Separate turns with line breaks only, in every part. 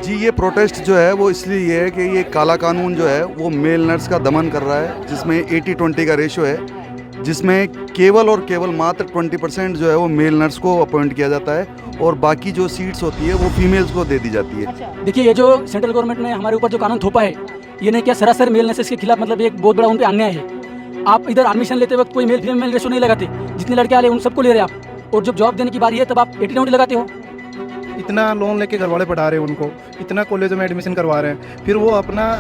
जी ये प्रोटेस्ट जो है वो इसलिए है कि ये काला कानून जो है वो मेल नर्स का दमन कर रहा है, जिसमें 80-20 का रेशो है, जिसमें केवल और केवल मात्र 20% जो है वो मेल नर्स को अपॉइंट किया जाता है और बाकी जो सीट्स होती है वो फीमेल्स को दे दी जाती है।
देखिए ये जो सेंट्रल गवर्नमेंट ने हमारे ऊपर जो कानून थोपा है, ये नहीं क्या सरासर मेल नर्सेस के खिलाफ मतलब एक बहुत बड़ा उन पे अन्याय है। आप इधर एडमिशन लेते वक्त कोई मेल फीमेल रेशो नहीं लगाते, जितने लड़के आ रहे उन सबको ले रहे आप, और जब जॉब देने की बारी है तब आप 80-20 लगाते हो।
इतना लोन लेके घर वाले पढ़ा रहे हैं उनको, इतना कॉलेजों में एडमिशन करवा रहे हैं, फिर वो अपना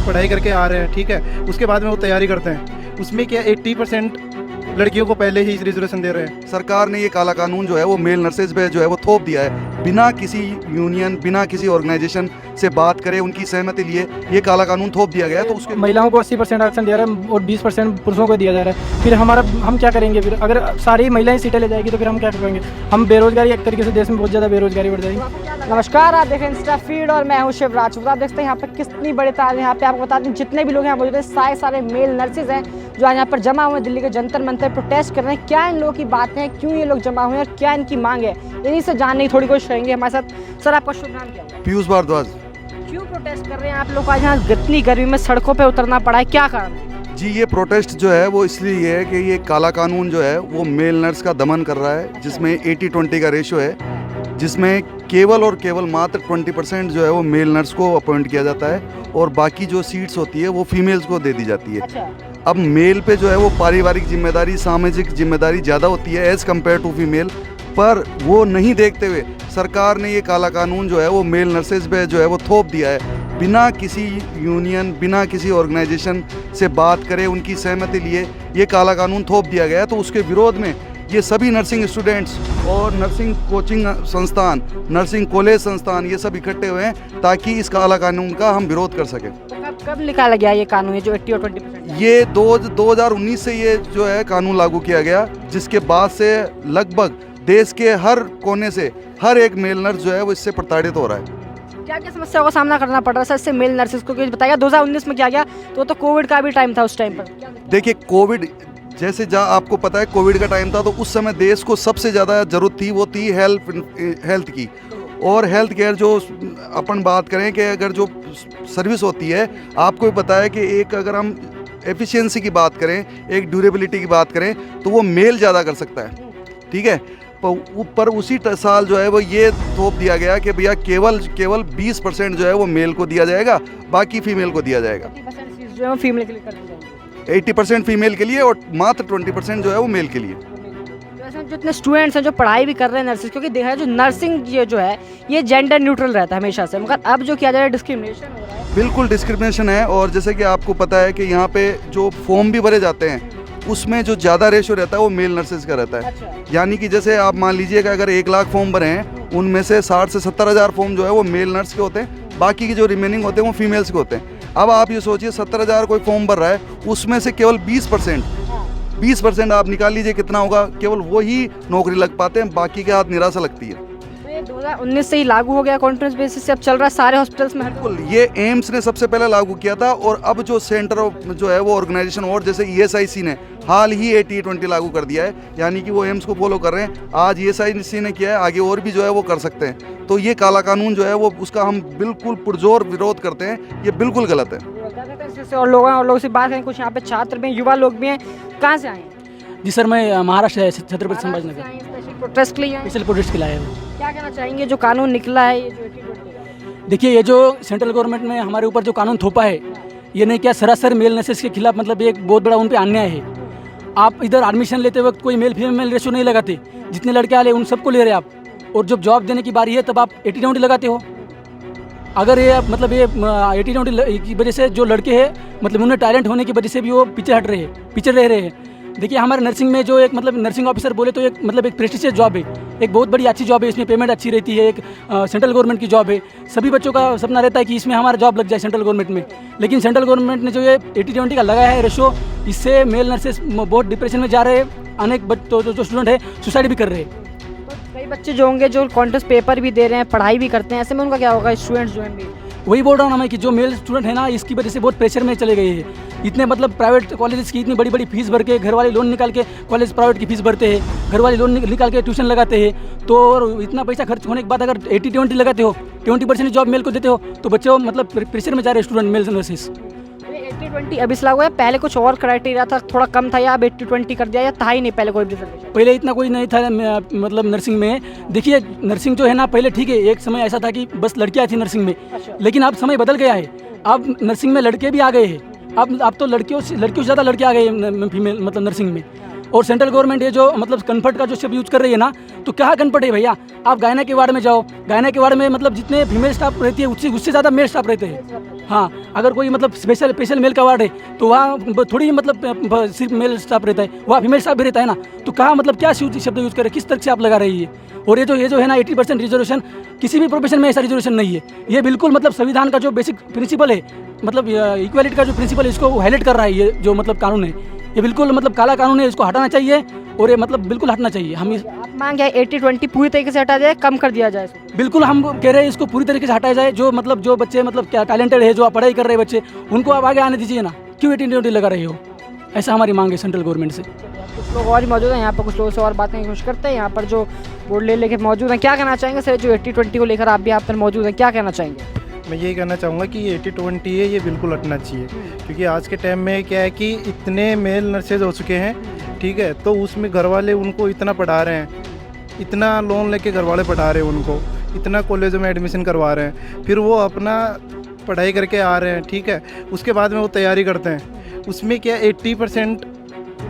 पढ़ाई करके आ रहे हैं, ठीक है, उसके बाद में वो तैयारी करते हैं, उसमें क्या 80% लड़कियों को पहले ही रिजर्वेशन दे रहे हैं।
सरकार ने ये काला कानून जो है वो मेल नर्सेज पे जो है वो थोप दिया है, बिना किसी यूनियन, बिना किसी ऑर्गेनाइजेशन से बात करे, उनकी सहमति लिए ये काला कानून थोप दिया गया है। तो उसके
महिलाओं को 80% आरक्षण दिया रहा है और 20% पुरुषों को दिया जा रहा है। फिर हम क्या करेंगे? फिर अगर सारी महिलाएं सीटें ले जाएगी तो फिर हम क्या करेंगे? हम बेरोजगारी, एक तरीके से देश में बहुत ज़्यादा बेरोजगारी बढ़ जाएगी।
नमस्कार, आप देखें इंस्टा फीड और मैं हूं शिवराज। आप देखते हैं यहाँ पे कितनी बड़ी तादाद, यहाँ पे आपको बता दें जितने भी लोग यहाँ मौजूद हैं सारे मेल नर्सेज हैं जो आज यहाँ पर जमा हुए हैं, दिल्ली के जंतर मंतर प्रोटेस्ट कर रहे हैं। क्या इन लोगों की बातें हैं, क्यों ये लोग जमा हुए हैं और क्या इनकी मांग है, इन्हीं से जानने की थोड़ी कोशिश करेंगे। हमारे साथ सर, आपका शुभ नाम क्या है?
पीयूष भारद्वाज।
क्यों प्रोटेस्ट कर रहे हैं आप लोग? आज यहाँ इतनी गर्मी में सड़कों पर उतरना पड़ा है, क्या कारण है?
जी ये प्रोटेस्ट जो है वो इसलिए है कि ये काला कानून जो है वो मेल नर्स का दमन कर रहा है, जिसमें 80-20 का रेशो है, जिसमें केवल और केवल मात्र 20% जो है वो मेल नर्स को अपॉइंट किया जाता है और बाकी जो सीट्स होती है वो फीमेल्स को दे दी जाती है।
अच्छा।
अब मेल पे जो है वो पारिवारिक जिम्मेदारी, सामाजिक जिम्मेदारी ज़्यादा होती है एज़ कम्पेयर टू फीमेल, पर वो नहीं देखते हुए सरकार ने ये काला कानून जो है वो मेल नर्सेज पे जो है वो थोप दिया है, बिना किसी यूनियन, बिना किसी ऑर्गेनाइजेशन से बात करे, उनकी सहमति लिए ये काला कानून थोप दिया गया है। तो उसके विरोध में ये सभी नर्सिंग स्टूडेंट्स और नर्सिंग कोचिंग संस्थान, नर्सिंग कॉलेज संस्थान, ये सब इकट्ठे हुए हैं ताकि इस काला कानून का हम विरोध कर सकें।
तो कब निकाला गया ये कानून, ये जो 80 और 20%?
ये 2019 से ये जो है कानून लागू किया गया, जिसके बाद से लगभग देश के हर कोने से हर एक मेल नर्स जो है वो इससे प्रताड़ित हो रहा है।
क्या क्या समस्याओं का सामना करना पड़ रहा है इससे मेल नर्सेज को? कुछ बताइए। 2019 में क्या गया तो कोविड का भी टाइम था उस टाइम पर।
देखिए कोविड जैसे जहाँ आपको पता है कोविड का टाइम था, तो उस समय देश को सबसे ज़्यादा ज़रूरत थी वो थी हेल्थ की, और हेल्थ केयर जो अपन बात करें कि अगर जो सर्विस होती है, आपको भी पता है कि एक अगर हम एफिशिएंसी की बात करें, एक ड्यूरेबिलिटी की बात करें, तो वो मेल ज़्यादा कर सकता है, ठीक है। पर उसी साल जो है वो ये थोप दिया गया कि भैया केवल 20% जो है वो मेल को दिया जाएगा, बाकी फीमेल को दिया जाएगा।
80% जो है फीमेल के लिए कर दी जाएगी,
80% फीमेल के लिए और मात्र 20% जो है वो मेल के लिए।
जो इतने स्टूडेंट्स हैं जो पढ़ाई भी कर रहे हैं नर्सिंग, क्योंकि देखा है जो नर्सिंग ये जो है ये जेंडर न्यूट्रल रहता है हमेशा से, मगर अब जो किया जा रहा है डिस्क्रिमिनेशन हो रहा है।
बिल्कुल डिस्क्रिमिनेशन है, और जैसे कि आपको पता है कि यहाँ पे जो फॉर्म भी भरे जाते हैं उसमें जो ज़्यादा रेशो रहता है वो मेल नर्सेज का रहता है।
अच्छा।
यानी कि जैसे आप मान लीजिए कि अगर 1 लाख फॉर्म भरे हैं, उनमें से 60 से 70 हज़ार फॉर्म जो है वो मेल नर्स के होते हैं, बाकी के जो रिमेनिंग होते हैं वो फीमेल्स के होते हैं। अब आप ये सोचिए 70,000 कोई फॉर्म भर रहा है, उसमें से केवल 20% आप निकाल लीजिए कितना होगा, केवल वही नौकरी लग पाते हैं, बाकी के हाथ निराशा लगती है।
तो ये 2019 से ही लागू हो गया कॉन्ट्रेक्ट बेसिस से, अब चल रहा है सारे हॉस्पिटल्स में।
बिल्कुल, ये एम्स ने सबसे पहले लागू किया था, और अब जो सेंटर जो है वो ऑर्गेनाइजेशन और जैसे ESIC ने हाल ही 80-20 लागू कर दिया है, यानी कि वो एम्स को फॉलो कर रहे हैं। आज ESIC ने किया है, आगे और भी जो है वो कर सकते हैं। तो ये काला कानून जो है वो उसका हम बिल्कुल पुरजोर विरोध करते हैं, ये बिल्कुल गलत है।
और लोगों से बात करें, कुछ यहाँ पे छात्र भी हैं, युवा लोग भी हैं, कहाँ से आए हैं?
जी सर, मैं महाराष्ट्र से छत्रपति संभाजी नगर
स्पेशल प्रोटेस्ट के लिए आए हैं?
स्पेशल प्रोटेस्ट के लिए आया हूँ।
क्या कहना चाहेंगे जो कानून निकला है ये जो 80-20 का?
देखिए ये जो सेंट्रल गवर्नमेंट ने हमारे ऊपर जो कानून थोपा है, ये नहीं क्या सरासर मेल नर्सेस के खिलाफ मतलब एक बहुत बड़ा उन पे अन्याय है। आप इधर एडमिशन लेते वक्त कोई मेल फीमेल रेशो नहीं लगाते, जितने लड़के आ रहे उन सबको ले रहे आप, और जब जॉब देने की बारी है तब आप 80-20 लगाते हो। अगर ये मतलब ये 80-20 की वजह से जो लड़के हैं मतलब उनमें टैलेंट होने की वजह से भी वो पीछे रह रहे हैं। देखिए हमारे नर्सिंग में जो एक मतलब नर्सिंग ऑफिसर बोले तो एक मतलब एक प्रेस्टिजियस जॉब है, एक बहुत बड़ी अच्छी जॉब है, इसमें पेमेंट अच्छी रहती है, एक सेंट्रल गवर्नमेंट की जॉब है। सभी बच्चों का सपना रहता है कि इसमें हमारा जॉब लग जाए सेंट्रल गवर्नमेंट में, लेकिन सेंट्रल गवर्नमेंट ने जो ये 80-20 का लगाया है रेशो, इससे मेल नर्सेस बहुत डिप्रेशन में जा रहे हैं। अनेक जो स्टूडेंट है सुसाइड भी कर रहे हैं।
कई बच्चे जो होंगे जो कॉन्टेस्ट पेपर भी दे रहे हैं, पढ़ाई भी करते हैं, ऐसे में उनका क्या होगा? स्टूडेंट्स जो हैं भी
वही बोल रहा हूँ ना मैं कि जो मेल स्टूडेंट है ना, इसकी वजह से बहुत प्रेशर में चले गए हैं। इतने मतलब प्राइवेट कॉलेज की इतनी बड़ी बड़ी फीस भर के, घर वाले लोन निकाल के कॉलेज प्राइवेट की फीस भरते हैं, घर वाले लोन निकाल के ट्यूशन लगाते हैं। तो और इतना पैसा खर्च होने के बाद अगर 80-20 लगाते हो, 20% जॉब मेल को देते हो, तो बच्चे वो मतलब प्रेशर में जा रहे हैं स्टूडेंट मेल नर्सिस।
80-20 अभी लागू है, पहले कुछ और क्राइटेरिया था, थोड़ा कम था, या अब 80-20 कर दिया, या था ही नहीं पहले कोई रिजर्वेशन?
पहले इतना कोई नहीं था मतलब नर्सिंग में। देखिए नर्सिंग जो है ना, पहले ठीक है, एक समय ऐसा था कि बस लड़कियां थी नर्सिंग में, लेकिन अब समय बदल गया है। अब नर्सिंग में लड़के भी आ गए हैं। अब तो लड़कियों से ज़्यादा लड़के आ गए हैं फीमेल मतलब नर्सिंग में। और सेंट्रल गवर्नमेंट ये जो मतलब कन्फर्ट का जो शब्द यूज़ कर रही है ना, तो क्या कन्फर्ट है भैया? आप गायना के वार्ड में जाओ, गायना के वार्ड में मतलब जितने फीमेल स्टाफ रहती है उससे ज़्यादा मेल स्टाफ रहते हैं। हाँ, अगर कोई मतलब स्पेशल मेल का वार्ड है तो वहाँ थोड़ी मतलब सिर्फ मेल स्टाफ रहता है, वहाँ फीमेल स्टाफ भी रहता है ना। तो कहाँ मतलब क्या शब्द यूज़ करें, किस तरह से आप लगा रही है? और ये जो है ना 80% रिजर्वेशन, किसी भी प्रोफेशन में ऐसा रिजर्वेशन नहीं है। ये बिल्कुल मतलब संविधान का जो बेसिक प्रिंसिपल है, मतलब इक्वालिटी का जो प्रिंसिपल है, इसको हाईलाइट कर रहा है। ये जो मतलब कानून है, ये बिल्कुल मतलब काला कानून है, इसको हटाना चाहिए। और ये मतलब बिल्कुल हटना चाहिए। हम
आप मांग है 80-20 पूरी तरीके से हटा जाए, कम कर दिया जाए इसको?
बिल्कुल हम कह रहे हैं इसको पूरी तरीके से हटाया जाए। जो बच्चे मतलब क्या टैलेंटेड है, जो पढ़ाई कर रहे हैं बच्चे, उनको आप आगे आने दीजिए ना। क्यों 80-20 लगा रहे हो? ऐसा हमारी मांग है सेंट्रल गवर्नमेंट से।
कुछ लोग और ही मौजूद हैं यहाँ पर, कुछ लोगों से और बात करने की कोशिश करते हैं। यहाँ पर जो बोर्ड लेके मौजूद हैं, क्या कहना चाहेंगे सर? जो 80-20 को लेकर आप भी यहाँ पर मौजूद हैं, क्या कहना चाहेंगे?
मैं यही कहना चाहूँगा कि ये 80-20 है, ये बिल्कुल हटना चाहिए। क्योंकि आज के टाइम में क्या है कि इतने मेल नर्सेज हो चुके हैं, ठीक है, तो उसमें घर वाले उनको इतना पढ़ा रहे हैं, इतना लोन लेके घर वाले पढ़ा रहे हैं उनको, इतना कॉलेजों में एडमिशन करवा रहे हैं, फिर वो अपना पढ़ाई करके आ रहे हैं, ठीक है, उसके बाद में वो तैयारी करते हैं। उसमें क्या 80%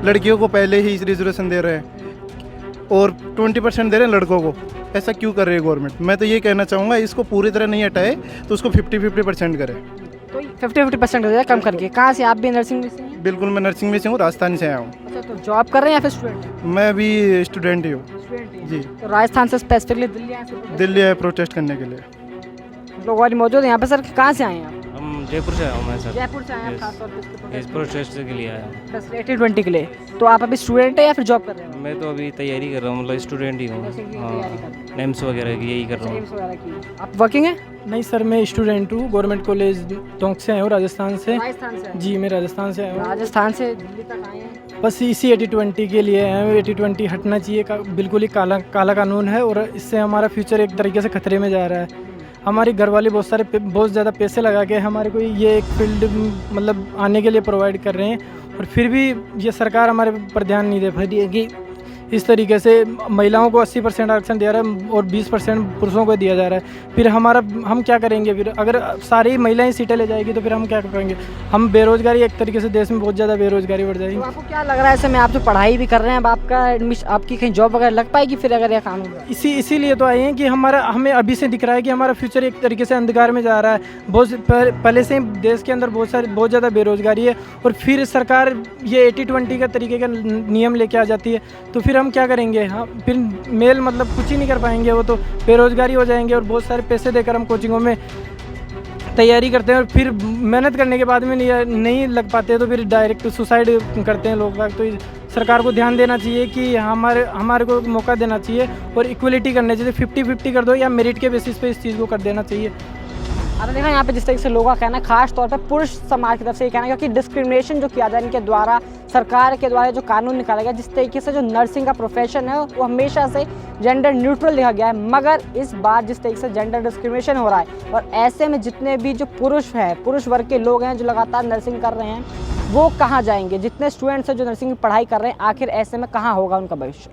लड़कियों को पहले ही रिजर्वेशन दे रहे हैं और 20% दे रहे हैं लड़कों को। ऐसा क्यों कर रही है गवर्नमेंट? मैं तो ये कहना चाहूँगा, इसको पूरी तरह नहीं हटाए तो उसको 50-50% करे।
तो 50-50% कर दिया कम करके। कहाँ से आप भी नर्सिंग में से हैं?
बिल्कुल, मैं नर्सिंग में से हूँ, राजस्थान से आया हूँ।
अच्छा, तो जॉब कर रहे हैं या फिर स्टूडेंट?
मैं भी स्टूडेंट ही हूँ जी।
तो राजस्थान से स्पेसिफिकली दिल्ली आए हैं?
दिल्ली आए प्रोटेस्ट करने के लिए।
लोग और मौजूद हैं यहाँ पे। सर कहाँ से आए हैं आप?
हम जयपुर से आया हूँ मैं सर।
जयपुर से आए हैं
Yes.
खास तौर पे
इस प्रोटेस्ट के लिए आया हूँ।
बस 80-20 के लिए। तो आप अभी स्टूडेंट है या फिर जॉब कर रहे हैं?
मैं तो अभी तैयारी कर रहा हूँ, मतलब स्टूडेंट ही हूँ।
नर्सिंग की तैयारी कर रहे हैं।
नेम्स वगैरह की यही कर रहा हूँ।
एम्स वगैरह की। आप वर्किंग है?
नहीं सर, मैं स्टूडेंट हूँ, गवर्नमेंट कॉलेज टोंक से आया हूँ, राजस्थान से।
राजस्थान से?
जी, मैं राजस्थान से आया हूँ।
राजस्थान से दिल्ली तक आए हैं?
बस इसी 80-20 के लिए आए हैं। 80-20 हटना चाहिए, बिल्कुल ही काला कानून है और इससे हमारा फ्यूचर एक तरीके से खतरे में जा रहा है। हमारी घर वाले बहुत ज़्यादा पैसे लगा के हमारे को ये एक फील्ड मतलब आने के लिए प्रोवाइड कर रहे हैं, और फिर भी ये सरकार हमारे पर ध्यान नहीं दे पा रही है कि इस तरीके से महिलाओं को 80% आरक्षण दिया रहा है और 20% पुरुषों को दिया जा रहा है। फिर हम क्या करेंगे? फिर अगर सारी महिलाएं सीटें ले जाएगी तो फिर हम क्या करेंगे? हम बेरोजगारी, एक तरीके से देश में बहुत ज़्यादा बेरोजगारी बढ़ जाएगी।
तो आपको क्या लग रहा है ऐसे में? आप तो पढ़ाई भी कर रहे हैं, अब आपकी कहीं जॉब वगैरह लग पाएगी फिर अगर यह कानून?
इसीलिए तो आए हैं कि हमें अभी से दिख रहा है कि हमारा फ्यूचर एक तरीके से अंधकार में जा रहा है। पहले से ही देश के अंदर बहुत ज़्यादा बेरोजगारी है, और फिर सरकार ये 80-20 का तरीके का नियम लेके आ जाती है, तो फिर हम क्या करेंगे? हाँ, फिर मेल मतलब कुछ ही नहीं कर पाएंगे, वो तो बेरोजगारी हो जाएंगे। और बहुत सारे पैसे देकर हम कोचिंगों में तैयारी करते हैं और फिर मेहनत करने के बाद में नहीं लग पाते तो फिर डायरेक्ट सुसाइड करते हैं लोग। तो सरकार को ध्यान देना चाहिए कि हमारे को मौका देना चाहिए और इक्वलिटी करनी चाहिए। 50-50 कर दो या मेरिट के बेसिस पे इस चीज़ को कर देना चाहिए।
आपने देखा यहाँ पे जिस तरीके से लोगों का कहना है, खास तौर पे पुरुष समाज की तरफ से ये कहना है, क्योंकि डिस्क्रिमिनेशन जो किया जाए इनके द्वारा, सरकार के द्वारा जो कानून निकाला गया, जिस तरीके से जो नर्सिंग का प्रोफेशन है वो हमेशा से जेंडर न्यूट्रल लिखा गया है, मगर इस बार जिस तरीके से जेंडर डिस्क्रिमिनेशन हो रहा है, और ऐसे में जितने भी जो पुरुष वर्ग के लोग हैं जो लगातार नर्सिंग कर रहे हैं, वो कहाँ जाएंगे? जितने स्टूडेंट्स हैं जो नर्सिंग की पढ़ाई कर रहे हैं, आखिर ऐसे में कहाँ होगा उनका भविष्य?